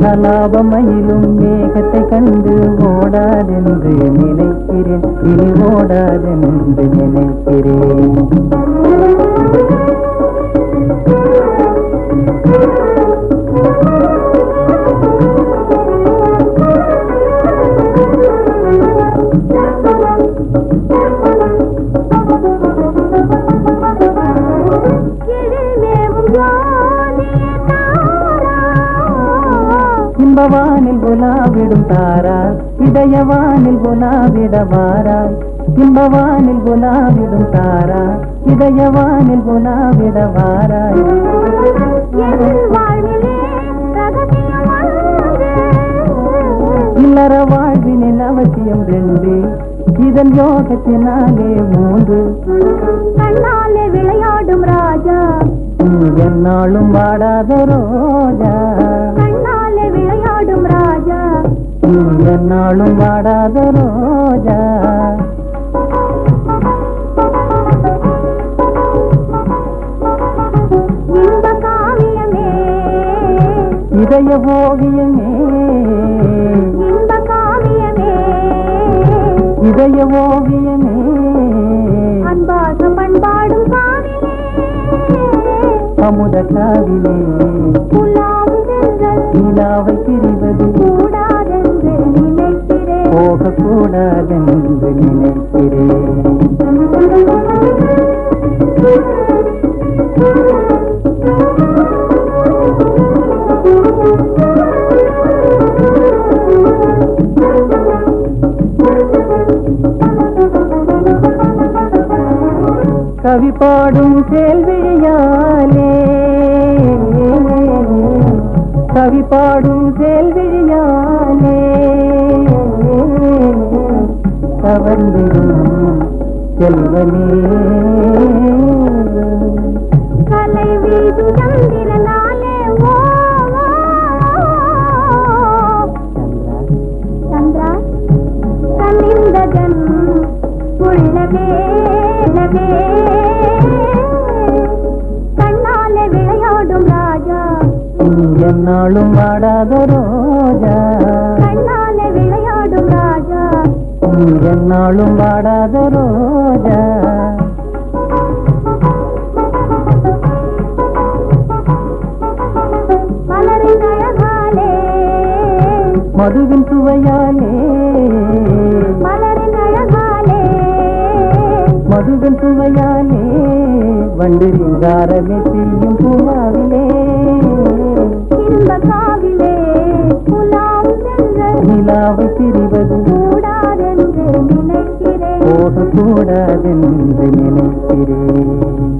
கலாபமயிலும் மேகத்தை கண்டு ஓடாதென்று நினைக்கிறேன், இனி ஓடாதென்று நினைக்கிறேன். இன்பவானில் குலாவிடும் தாரா, இதயவானில் குலாவிட வாராய். இன்பவானில் குலாவிடும் தாரா, இதயவானில் குலாவிட வாராய். இல்லற வாழ்வினில் அவசியம் 2, இதன் யோகத்தினாலே 3. கண்ணாலே விளையாடும் ராஜா, என்னாலும் வாடாத ரோஜா. கண்ணாலே விளையாடும் ராஜா, என்னாலும் வாடாத ரோஜா. இன்ப காவியமே, இதய ஓவியமே, இன்ப காவியமே, இதய ஓவியமே, அன்பாக பண்பாடும் காவிலே, அமுத காவிலே நிலாவை பிரிவது கூடாதென்று நினைக்கிறேன், போகக்கூடாதென்று நினைக்கிறேன். கவி பாடும் கேள்வியாலே, கவி பாடும் கேள்வியாலே கவர்ந்திடும் செல்வனே. கலை வீடு சந்திரனாலே சந்திரா கனிந்தகன் உள்ளவே கண்ணாலே விளையாடும் ராஜா, என்னாலும் வாடாத ரோஜா. கண்ணாலே விளையாடும் ராஜா, என்னாலும் வாடாத ரோஜா. மலரின் அழகாலே, மதுவின் சுவையாலே, மலரின் அழகாலே, மதுவின் சுவையாலே வண்டிரிங்காரமே செய்யும் பூவாவிலே, இன்ப காவிலே புலாம் சென்ற நிலாவை பிரிவது கூடாதென்று நினைக்கிறேன், போகக்கூடாதென்று நினைக்கிறேன்.